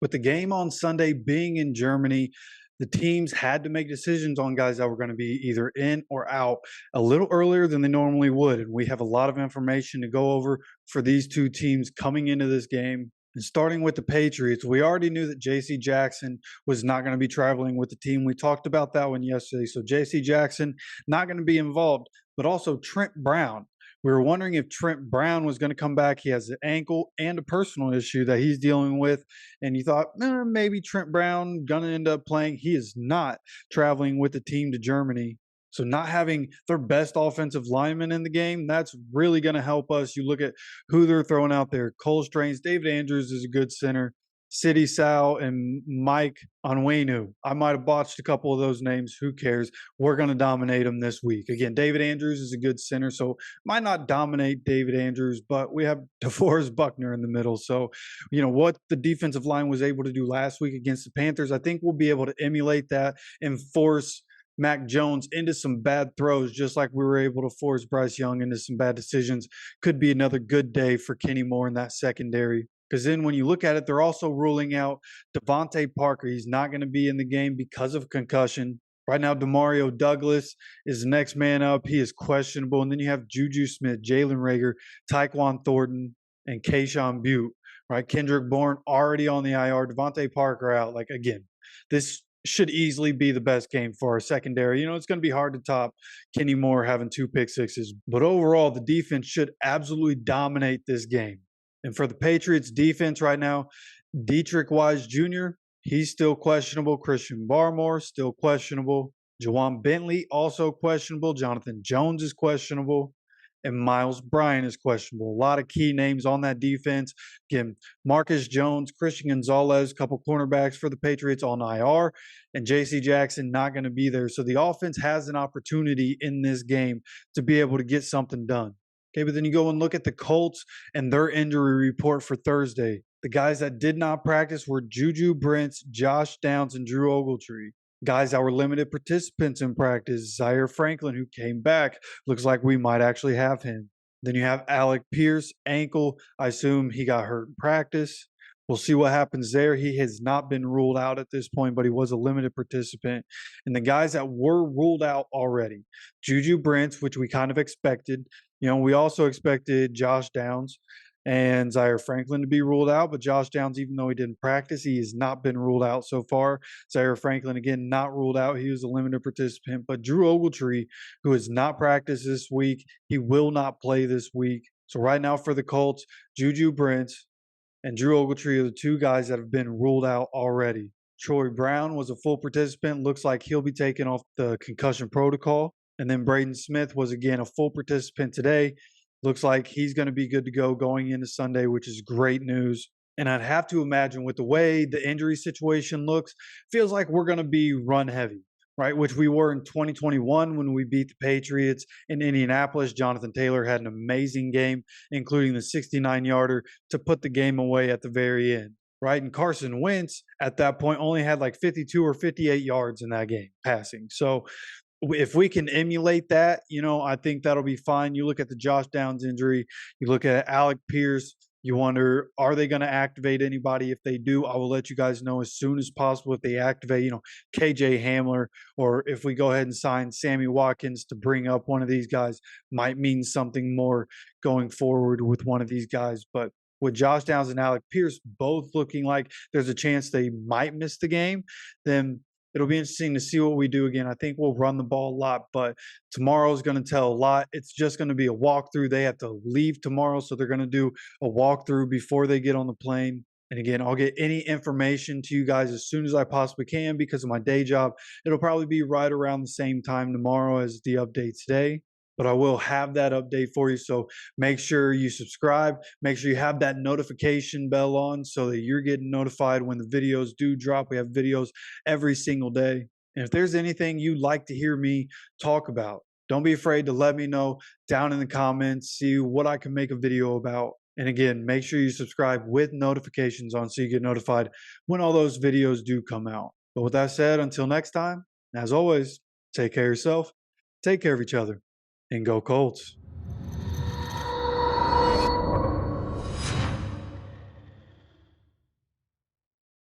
With the game on Sunday being in Germany, the teams had to make decisions on guys that were going to be either in or out a little earlier than they normally would. And we have a lot of information to go over for these two teams coming into this game. And starting with the Patriots, we already knew that J.C. Jackson was not going to be traveling with the team. We talked about that one yesterday. So J.C. Jackson not going to be involved, but also Trent Brown. We were wondering if Trent Brown was going to come back. He has an ankle and a personal issue that he's dealing with. And you thought, maybe Trent Brown going to end up playing. He is not traveling with the team to Germany. So not having their best offensive lineman in the game, that's really going to help us. You look at who they're throwing out there. Cole Strange, David Andrews is a good center. City Sal and Mike Onwenu. I might have botched a couple of those names. Who cares? We're going to dominate them this week. Again, David Andrews is a good center, so might not dominate David Andrews, but we have DeForest Buckner in the middle. So, what the defensive line was able to do last week against the Panthers, I think we'll be able to emulate that and force Mac Jones into some bad throws, just like we were able to force Bryce Young into some bad decisions. Could be another good day for Kenny Moore in that secondary. Because then when you look at it, they're also ruling out Devontae Parker. He's not going to be in the game because of concussion. Right now, Demario Douglas is the next man up. He is questionable. And then you have Juju Smith, Jalen Reagor, Tyquan Thornton, and Keyshawn Butte. Right? Kendrick Bourne already on the IR. Devontae Parker out. Again, this should easily be the best game for our secondary. It's going to be hard to top Kenny Moore having 2 pick sixes. But overall, the defense should absolutely dominate this game. And for the Patriots defense right now, Dietrich Wise Jr., he's still questionable. Christian Barmore, still questionable. Jawan Bentley, also questionable. Jonathan Jones is questionable. And Miles Bryant is questionable. A lot of key names on that defense. Again, Marcus Jones, Christian Gonzalez, a couple cornerbacks for the Patriots on IR, and J.C. Jackson not going to be there. So the offense has an opportunity in this game to be able to get something done. Okay, but then you go and look at the Colts and their injury report for Thursday. The guys that did not practice were Juju Brents, Josh Downs, and Drew Ogletree. Guys that were limited participants in practice, Zaire Franklin, who came back. Looks like we might actually have him. Then you have Alec Pierce, ankle. I assume he got hurt in practice. We'll see what happens there. He has not been ruled out at this point, but he was a limited participant. And the guys that were ruled out already, Juju Brents, which we kind of expected. We also expected Josh Downs and Zaire Franklin to be ruled out, but Josh Downs, even though he didn't practice, he has not been ruled out so far. Zaire Franklin, again, not ruled out. He was a limited participant. But Drew Ogletree, who has not practiced this week, he will not play this week. So right now for the Colts, Juju Brents and Drew Ogletree are the 2 guys that have been ruled out already. Troy Brown was a full participant. Looks like he'll be taken off the concussion protocol. And then Braden Smith was, again, a full participant today. Looks like he's going to be good to go going into Sunday, which is great news. And I'd have to imagine with the way the injury situation looks, feels like we're going to be run heavy, right? Which we were in 2021 when we beat the Patriots in Indianapolis. Jonathan Taylor had an amazing game, including the 69-yarder to put the game away at the very end. Right. And Carson Wentz at that point only had 52 or 58 yards in that game passing. So if we can emulate that, I think that'll be fine. You look at the Josh Downs injury, you look at Alec Pierce, you wonder, are they going to activate anybody? If they do, I will let you guys know as soon as possible if they activate, KJ Hamler, or if we go ahead and sign Sammy Watkins to bring up one of these guys, might mean something more going forward with one of these guys. But with Josh Downs and Alec Pierce both looking like there's a chance they might miss the game, then it'll be interesting to see what we do again. I think we'll run the ball a lot, but tomorrow is going to tell a lot. It's just going to be a walkthrough. They have to leave tomorrow, so they're going to do a walkthrough before they get on the plane. And again, I'll get any information to you guys as soon as I possibly can because of my day job. It'll probably be right around the same time tomorrow as the update today. But I will have that update for you. So make sure you subscribe. Make sure you have that notification bell on so that you're getting notified when the videos do drop. We have videos every single day. And if there's anything you'd like to hear me talk about, don't be afraid to let me know down in the comments, see what I can make a video about. And again, make sure you subscribe with notifications on so you get notified when all those videos do come out. But with that said, until next time, as always, take care of yourself, take care of each other, and go Colts.